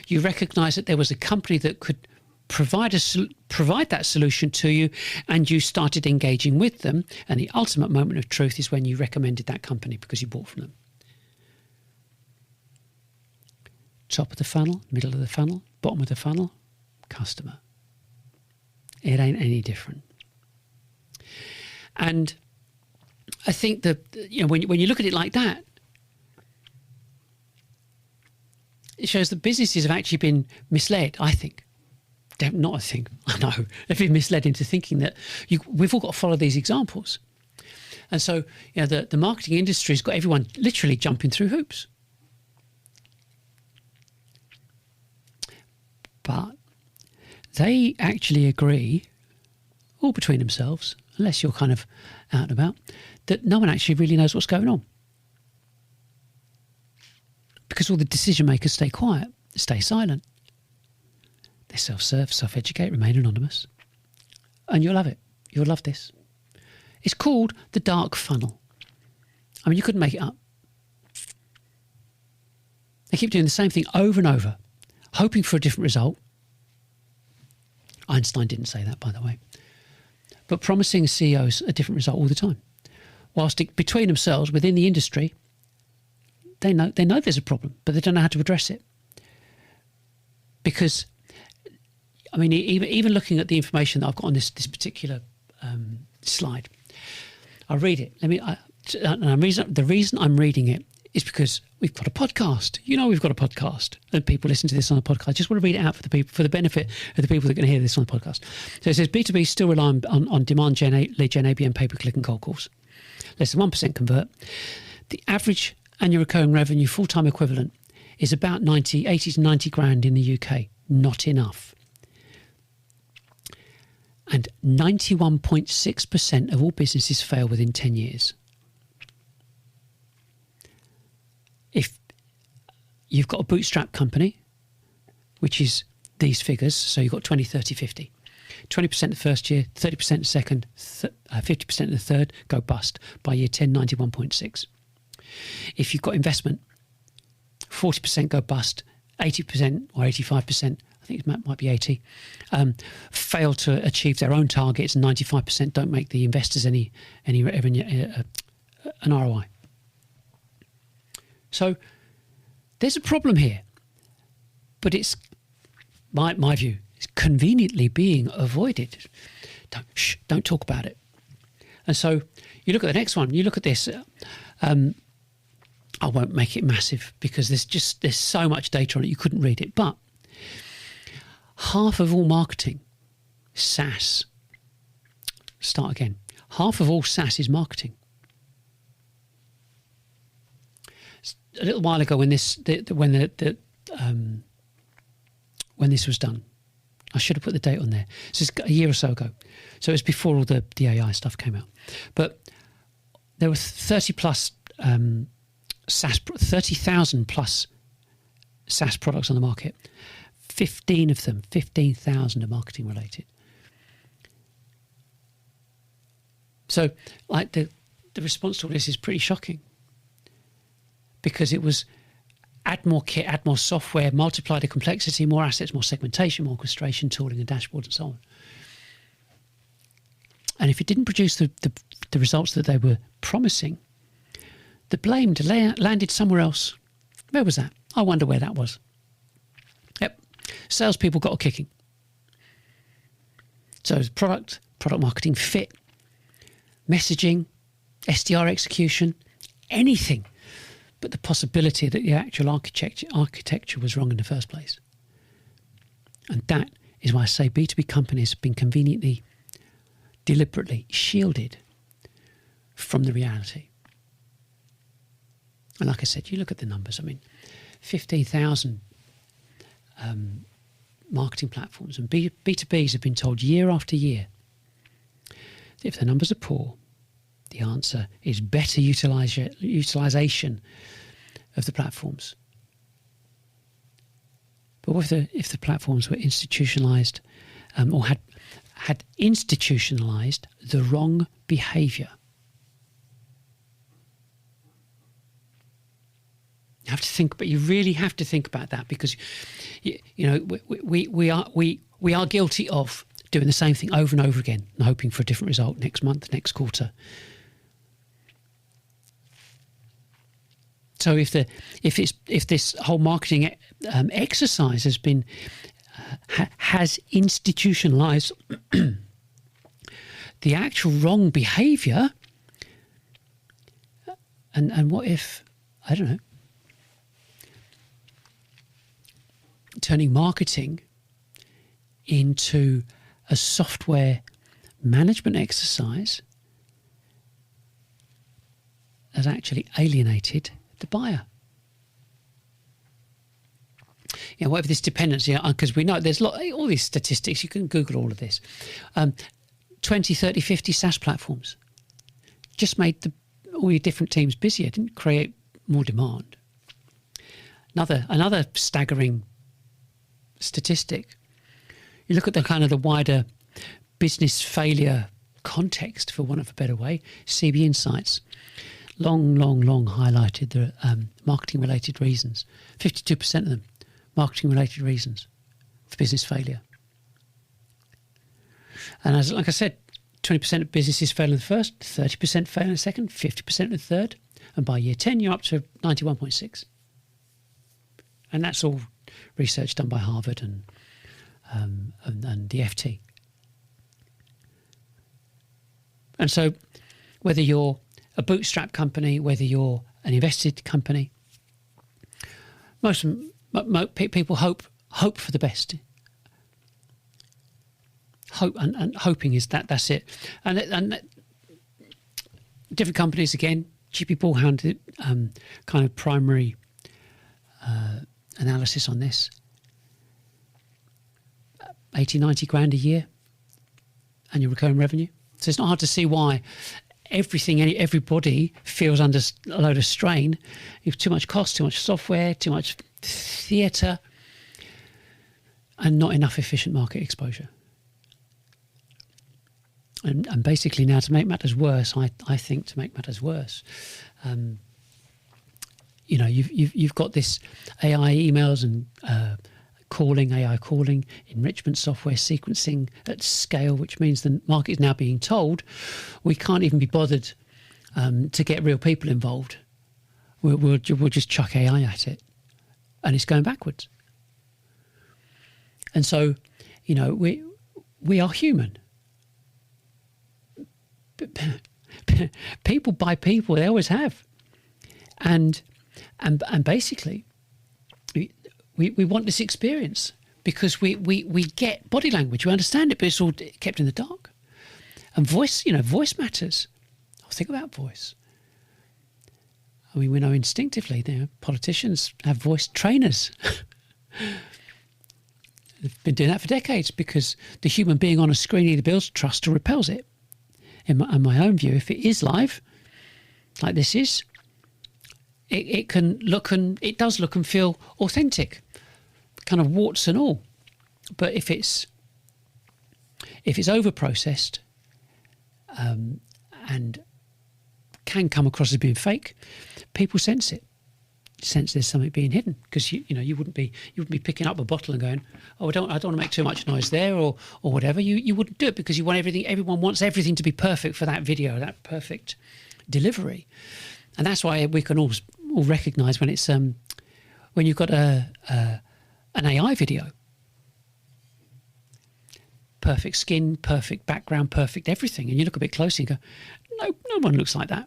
you recognised that there was a company that could provide that solution to you, and you started engaging with them. And the ultimate moment of truth is when you recommended that company because you bought from them. Top of the funnel, middle of the funnel, bottom of the funnel, customer. It ain't any different. And I think that when you look at it like that, it shows that businesses have actually been misled, I think. Not I think, I know. They've been misled into thinking that we've all got to follow these examples. And so the marketing industry has got everyone literally jumping through hoops. But they actually agree, all between themselves, unless you're kind of out and about, that no one actually really knows what's going on. Because all the decision makers stay quiet, stay silent. They self-serve, self-educate, remain anonymous. And you'll love it. You'll love this. It's called the dark funnel. I mean, you couldn't make it up. They keep doing the same thing over and over, hoping for a different result. Einstein didn't say that, by the way. But promising CEOs a different result all the time. Whilst between themselves, within the industry, they know there's a problem, but they don't know how to address it. Because, I mean, even looking at the information that I've got on this particular slide, I'll read it. The reason I'm reading it is because we've got a podcast. We've got a podcast, and people listen to this on a podcast. I just want to read it out for the benefit of the people that are going to hear this on the podcast. So it says B2B still rely on demand lead gen, ABM, pay-per-click, and cold calls. Less than 1% convert. The average annual recurring revenue full-time equivalent is about 80 to 90 grand in the UK. Not enough. And 91.6% of all businesses fail within 10 years. If you've got a bootstrap company, which is these figures, so you've got 20, 30, 50. 20% the first year, 30% the second, 50% the third, go bust. By year 10, 91.6. If you've got investment, 40% go bust, 80% or 85%, think it might be 80, fail to achieve their own targets, and 95% don't make the investors any revenue, an ROI. So there's a problem here, but it's my view. It's conveniently being avoided. Don't talk about it. And so you look at the next one. You look at this. I won't make it massive because there's so much data on it you couldn't read it. But half of all marketing, SaaS. Start again. Half of all SaaS is marketing. A little while ago, when this was done, I should have put the date on there. So it's a year or so ago. So it was before all the AI stuff came out. But there were 30 plus SaaS, 30,000 plus SaaS products on the market. 15 of them, 15,000 are marketing related. So, like the response to all this is pretty shocking, because it was add more kit, add more software, multiply the complexity, more assets, more segmentation, more orchestration, tooling, and dashboards, and so on. And if it didn't produce the results that they were promising, the blame landed somewhere else. Where was that? I wonder where that was. Yep, salespeople got a kicking. So product marketing fit, messaging, SDR execution, anything but the possibility that the actual architecture was wrong in the first place. And that is why I say B2B companies have been conveniently, deliberately shielded from the reality. And like I said, you look at the numbers. I mean, 15,000 marketing platforms, and B2Bs have been told year after year that if the numbers are poor, the answer is better utilization of the platforms. But what if the platforms were institutionalized, or had institutionalized the wrong behavior? You have to think, but you really have to think about that, because we are guilty of doing the same thing over and over again and hoping for a different result next month, next quarter. So if this whole marketing exercise has institutionalized the actual wrong behavior, and what if, I don't know, turning marketing into a software management exercise has actually alienated the buyer? Whatever this dependency, because we know there's all these statistics, you can Google all of this. 20, 30, 50 SaaS platforms just made all your different teams busier, didn't create more demand. Another staggering statistic, you look at the wider business failure context, for want of a better way. CB Insights long highlighted the marketing related reasons. 52% of them marketing related reasons for business failure. And like I said, 20% of businesses fail in the first, 30% fail in the second, 50% in the third, and by year 10 you're up to 91.6. And that's all research done by Harvard and the FT. And so whether you're a bootstrap company, whether you're an invested company, most people hope for the best. Hope and hoping is that's it. And different companies, again, GP Bullhound kind of primary analysis on this. 80, 90 grand a year annual recurring revenue. So it's not hard to see why everybody feels under a load of strain. You have too much cost, too much software, too much theatre, and not enough efficient market exposure. And basically now, to make matters worse, I think to make matters worse, you've got this AI emails and calling, AI calling, enrichment software, sequencing at scale, which means the market is now being told we can't even be bothered to get real people involved. We'll just chuck AI at it, and it's going backwards. And so, we are human. People buy people; they always have, and basically, we want this experience because we get body language, we understand it, but it's all kept in the dark. And voice matters. Think about voice. I mean, we know instinctively, politicians have voice trainers. They've been doing that for decades because the human being on a screen either builds trust or repels it. In my own view, if it is live, like this is, it does look and feel authentic, kind of warts and all. But if it's over processed, and can come across as being fake, people sense it. Sense there's something being hidden because you wouldn't be picking up a bottle and going, oh, I don't want to make too much noise there or whatever. You wouldn't do it because you want everything. Everyone wants everything to be perfect for that video, that perfect delivery, and that's why we can all recognise when it's when you've got an AI video, perfect skin, perfect background, perfect everything, and you look a bit closer and go, no one looks like that.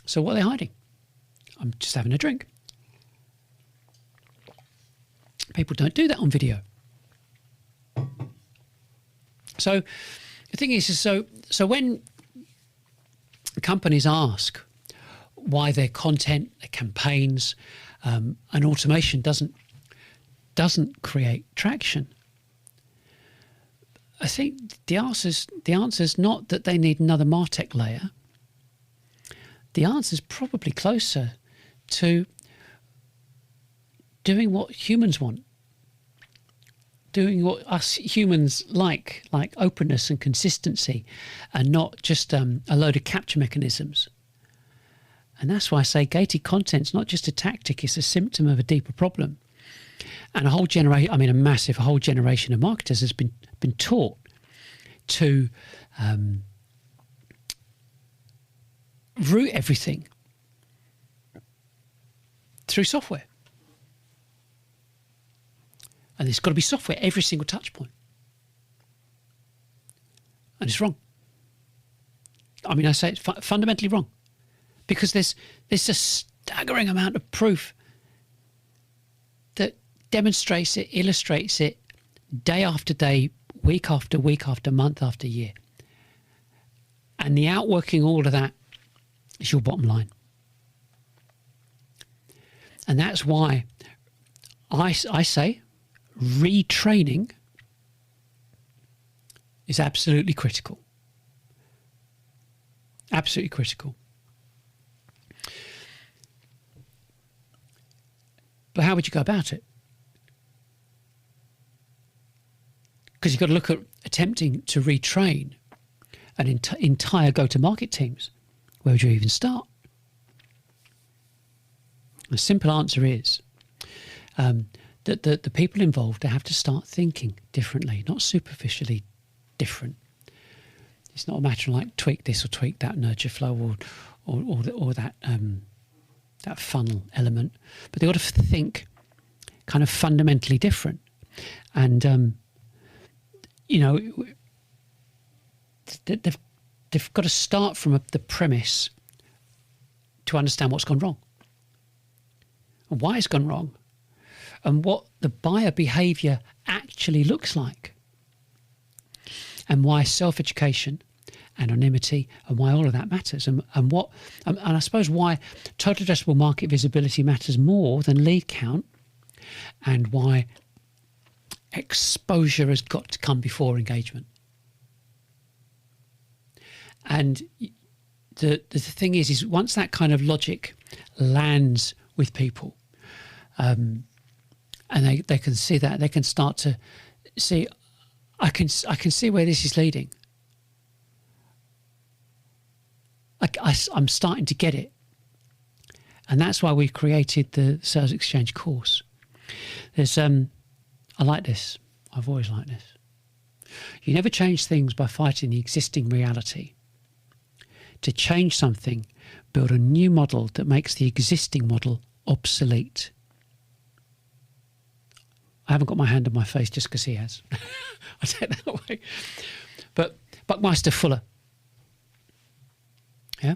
So what are they hiding? I'm just having a drink. People don't do that on video. So the thing is so when companies ask why their content, their campaigns, and automation doesn't create traction, I think the answer's not that they need another MarTech layer. The answer's probably closer to doing what humans want, doing what us humans like openness and consistency, and not just a load of capture mechanisms. And that's why I say gated content's not just a tactic, it's a symptom of a deeper problem. And a whole generation of marketers has been taught to route everything through software. And there's got to be software every single touch point. And it's wrong. I mean, I say it's fundamentally wrong. Because there's a staggering amount of proof that demonstrates it, illustrates it, day after day, week after week, after month after year. And the outworking all of that is your bottom line. And that's why I say retraining is absolutely critical. Absolutely critical. But how would you go about it? Because you've got to look at attempting to retrain an entire go-to-market teams. Where would you even start? The simple answer is that the people involved have to start thinking differently, not superficially different. It's not a matter of like tweak this or tweak that nurture flow or that that funnel element, but they've got to think kind of fundamentally different. And they've got to start from the premise to understand what's gone wrong and why it's gone wrong and what the buyer behaviour actually looks like and why self-education, anonymity, and why all of that matters, and I suppose why total addressable market visibility matters more than lead count, and why exposure has got to come before engagement. And the thing is once that kind of logic lands with people, and they can see that, they can start to see, I can see where this is leading. I'm starting to get it. And that's why we created the salesXchange course. There's I like this. I've always liked this. You never change things by fighting the existing reality. To change something, build a new model that makes the existing model obsolete. I haven't got my hand on my face just because he has. I take that away. But Buckminster Fuller. Yeah.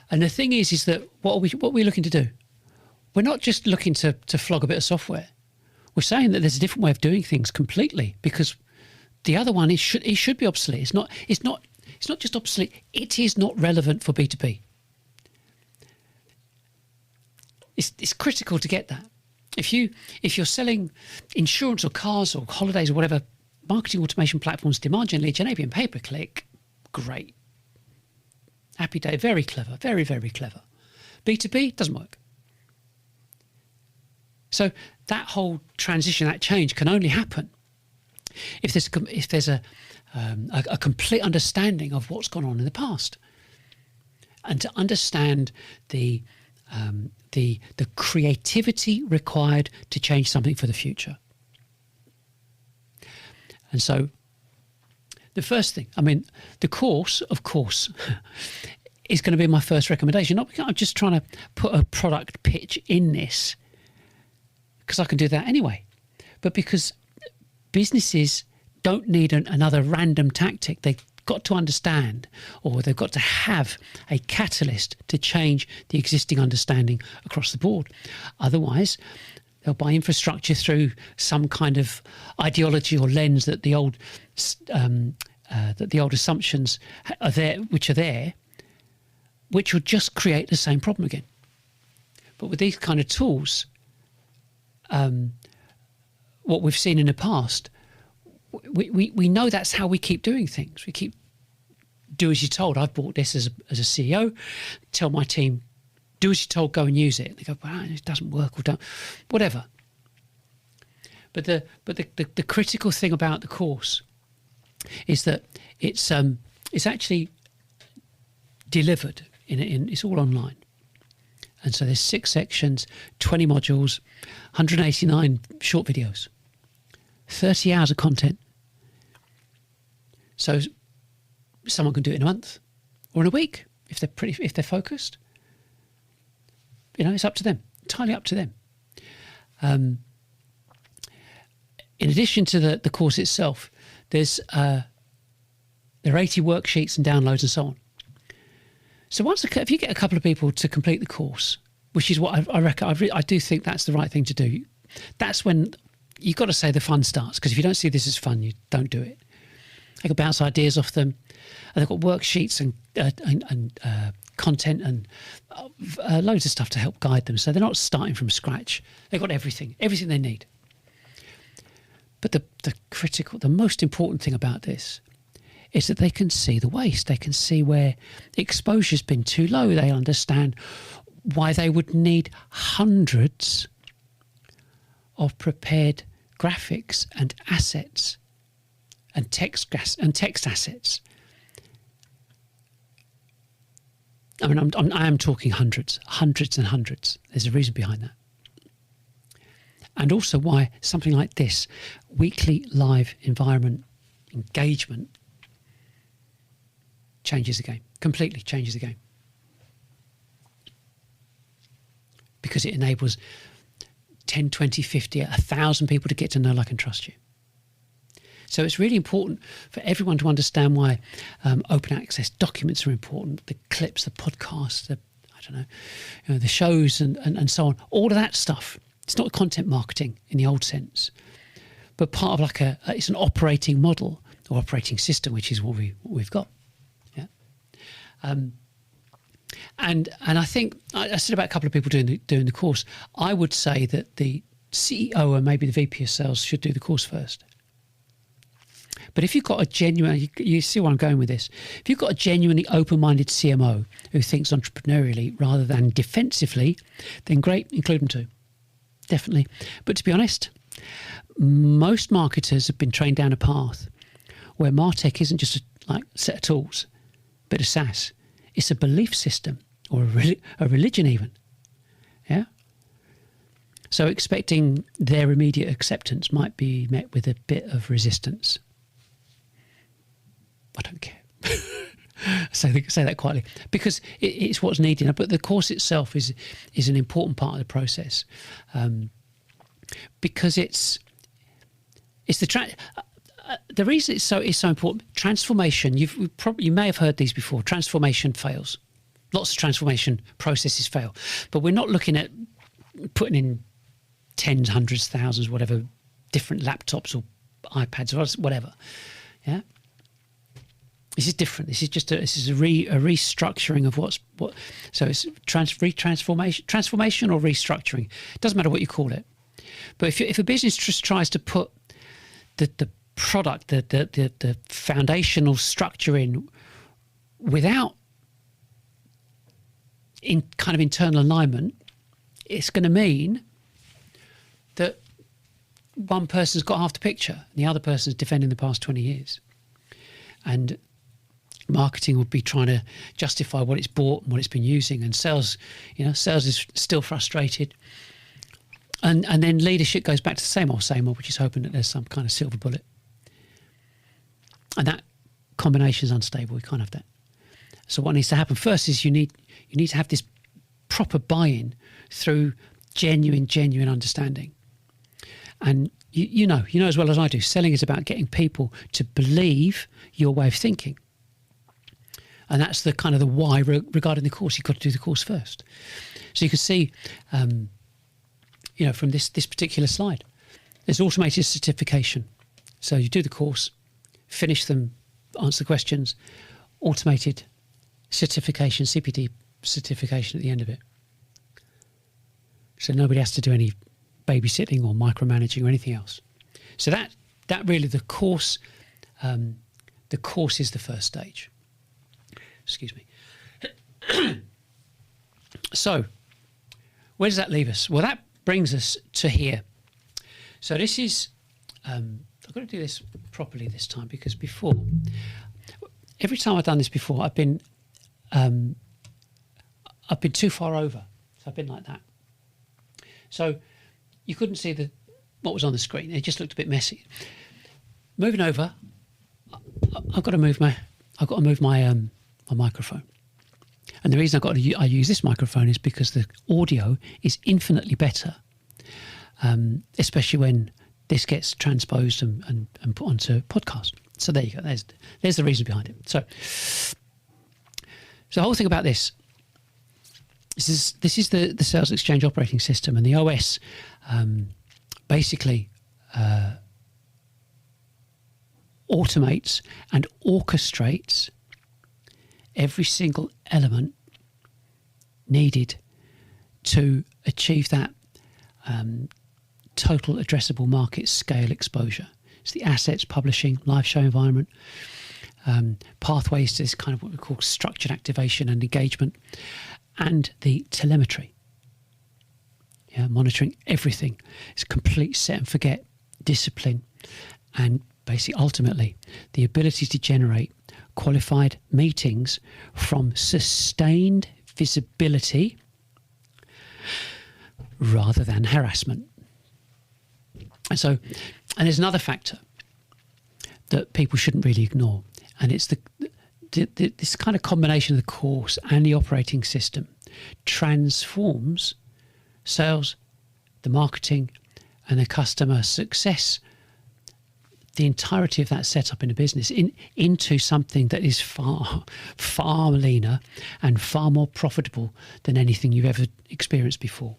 And the thing is that what are we looking to do? We're not just looking to flog a bit of software. We're saying that there's a different way of doing things completely, because the other one it should be obsolete. It's not just obsolete. It is not relevant for B2B. It's critical to get that. If you're selling insurance or cars or holidays or whatever, marketing automation platforms, demand gen, lead gen, ABM, pay per click, great. Happy day, very clever, very, very clever. B2B doesn't work. So that whole transition, that change can only happen if there's a complete understanding of what's gone on in the past, and to understand the creativity required to change something for the future. And so the first thing, the course, of course, is going to be my first recommendation. Not because I'm just trying to put a product pitch in this, because I can do that anyway, but because businesses don't need another random tactic. They've got to understand, or they've got to have a catalyst to change the existing understanding across the board. Otherwise, they'll buy infrastructure through some kind of ideology or lens that the old assumptions are there, which will just create the same problem again. But with these kind of tools, what we've seen in the past, we know that's how we keep doing things. We keep do as you're told. I've bought this as a CEO. Tell my team, do as you're told, go and use it. They go, well, it doesn't work, or don't, whatever. But the critical thing about the course is that it's actually delivered it's all online. And so there's 6 sections, 20 modules, 189 short videos, 30 hours of content. So someone can do it in a month or in a week if they're focused. It's up to them, entirely up to them. In addition to the course itself, there are 80 worksheets and downloads and so on. So if you get a couple of people to complete the course, which is what I reckon, I do think that's the right thing to do. That's when you've got to say the fun starts, because if you don't see this as fun, you don't do it. They can bounce ideas off them, and they've got worksheets and content and loads of stuff to help guide them. So they're not starting from scratch. They've got everything they need. But the most important thing about this is that they can see the waste. They can see where exposure's been too low. They understand why they would need hundreds of prepared graphics and assets and text assets. I am talking hundreds and hundreds. There's a reason behind that. And also why something like this, weekly live environment engagement, changes the game, completely changes the game. Because it enables 10, 20, 50, 1,000 people to get to know, like, and trust you. So it's really important for everyone to understand why open access documents are important, the clips, the podcasts, the shows and so on, all of that stuff. It's not content marketing in the old sense, but part of it's an operating model or operating system, which is what we've got. Yeah. And I think I said about a couple of people doing the course. I would say that the CEO and maybe the VP of sales should do the course first. But if you've got a genuine, you see where I'm going with this. If you've got a genuinely open-minded CMO who thinks entrepreneurially rather than defensively, then great, include them too. Definitely. But to be honest, most marketers have been trained down a path where MarTech isn't just a set of tools, but a SaaS. It's a belief system or a religion even. Yeah. So expecting their immediate acceptance might be met with a bit of resistance. I don't care. Say that quietly, because it's what's needed. But the course itself is an important part of the process, because it's the reason it's so important. Transformation. You may have heard these before. Transformation fails. Lots of transformation processes fail, but we're not looking at putting in tens, hundreds, thousands, whatever, different laptops or iPads or whatever. Yeah. This is different. This is just a restructuring of what. So it's transformation or restructuring. It doesn't matter what you call it. But if a business just tries to put the product, the foundational structure in without in kind of internal alignment, it's going to mean that one person's got half the picture and the other person's defending the past 20 years. And marketing will be trying to justify what it's bought and what it's been using, and sales is still frustrated. And then leadership goes back to the same old, which is hoping that there's some kind of silver bullet. And that combination is unstable. We can't have that. So what needs to happen first is you need to have this proper buy-in through genuine understanding. And you know as well as I do, selling is about getting people to believe your way of thinking. And that's the kind of the why regarding the course. You've got to do the course first. So you can see, from this particular slide, there's automated certification. So you do the course, finish them, answer the questions, automated certification, CPD certification at the end of it. So nobody has to do any babysitting or micromanaging or anything else. So that really the course is the first stage. Excuse me. So where does that leave us? Well, that brings us to here. So this is I've got to do this properly this time, because before, every time I've done this before, I've been too far over. So I've been like that. So you couldn't see what was on the screen. It just looked a bit messy. Moving over, I've got to move my microphone. And the reason I use this microphone is because the audio is infinitely better, especially when this gets transposed and put onto podcast. So there you go. There's the reason behind it. So the whole thing about this is the salesXchange operating system, and the OS basically automates and orchestrates every single element needed to achieve that total addressable market scale exposure. It's the assets, publishing, live show environment, pathways to this kind of what we call structured activation and engagement, and the telemetry. Yeah, monitoring everything. It's complete set and forget, discipline, and basically ultimately the ability to generate qualified meetings from sustained visibility rather than harassment. And there's another factor that people shouldn't really ignore, and it's this kind of combination of the course and the operating system transforms sales, the marketing, and the customer success, the entirety of that setup in a business into something that is far, far leaner and far more profitable than anything you've ever experienced before.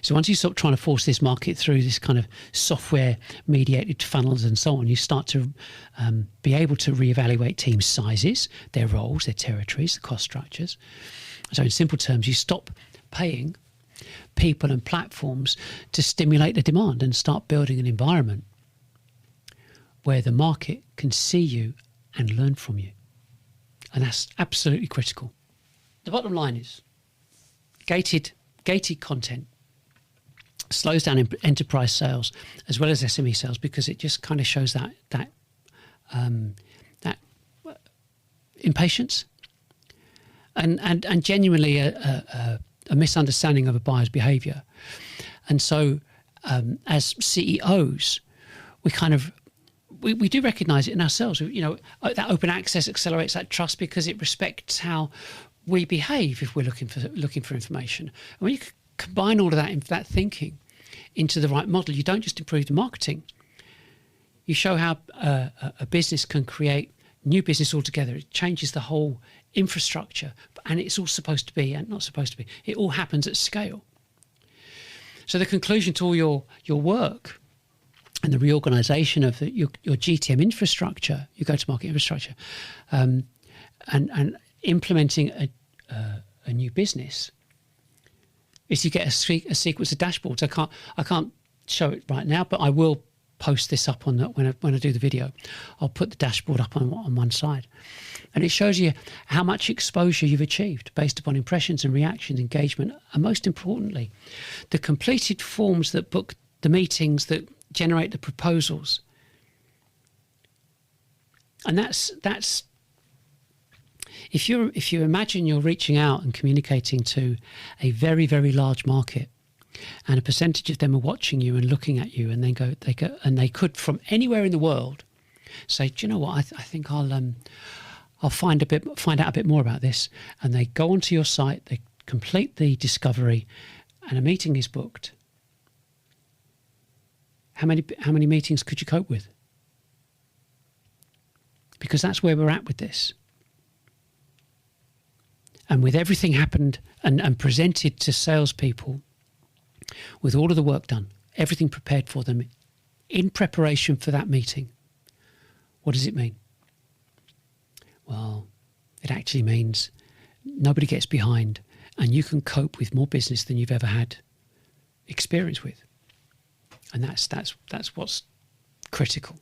So once you stop trying to force this market through this kind of software mediated funnels and so on, you start to be able to reevaluate team sizes, their roles, their territories, the cost structures. So in simple terms, you stop paying people and platforms to stimulate the demand and start building an environment where the market can see you and learn from you. And that's absolutely critical. The bottom line is gated content slows down enterprise sales as well as SME sales, because it just kind of shows that impatience and genuinely a misunderstanding of a buyer's behaviour. And so as CEOs, we do recognise it in ourselves. That open access accelerates that trust because it respects how we behave if we're looking for information. And when you combine all of that thinking into the right model, you don't just improve the marketing. You show how a business can create new business altogether. It changes the whole infrastructure, and it's all supposed to be and not supposed to be. It all happens at scale. So the conclusion to all your work and the reorganisation of your GTM infrastructure, your go-to-market infrastructure, and implementing a new business, is you get a sequence of dashboards. I can't show it right now, but I will post this up on when I do the video. I'll put the dashboard up on one side, and it shows you how much exposure you've achieved based upon impressions and reactions, engagement, and most importantly, the completed forms that book the meetings that generate the proposals. And that's if you imagine you're reaching out and communicating to a very, very large market, and a percentage of them are watching you and looking at you, and they could from anywhere in the world say, do you know what, I think I'll find out a bit more about this, and they go onto your site, they complete the discovery, and a meeting is booked. How many meetings could you cope with? Because that's where we're at with this. And with everything happened and presented to salespeople, with all of the work done, everything prepared for them in preparation for that meeting, what does it mean? Well, it actually means nobody gets behind, and you can cope with more business than you've ever had experience with. And that's what's critical.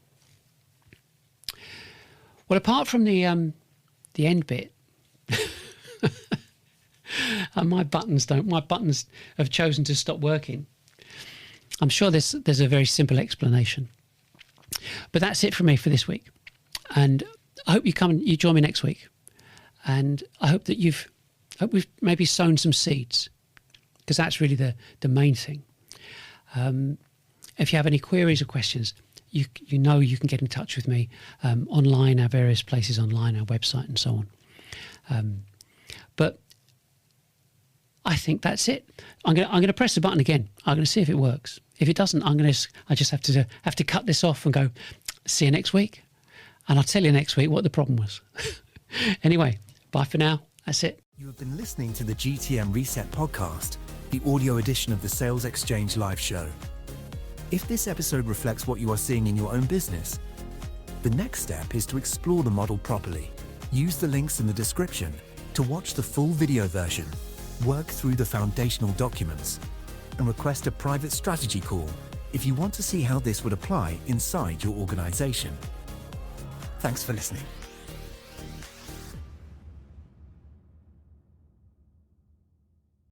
Well, apart from the end bit, and my buttons have chosen to stop working. I'm sure there's a very simple explanation. But that's it from me for this week. And I hope you join me next week. And I hope that we've maybe sown some seeds, because that's really the main thing. If you have any queries or questions, you can get in touch with me online, our various places online, our website and so on. But I think that's it. I'm going to press the button again. I'm going to see if it works. If it doesn't, I just have to cut this off and go, see you next week. And I'll tell you next week what the problem was. Anyway, bye for now. That's it. You have been listening to the GTM Reset podcast, the audio edition of the salesXchange live show. If this episode reflects what you are seeing in your own business, the next step is to explore the model properly. Use the links in the description to watch the full video version, work through the foundational documents, and request a private strategy call if you want to see how this would apply inside your organization. Thanks for listening.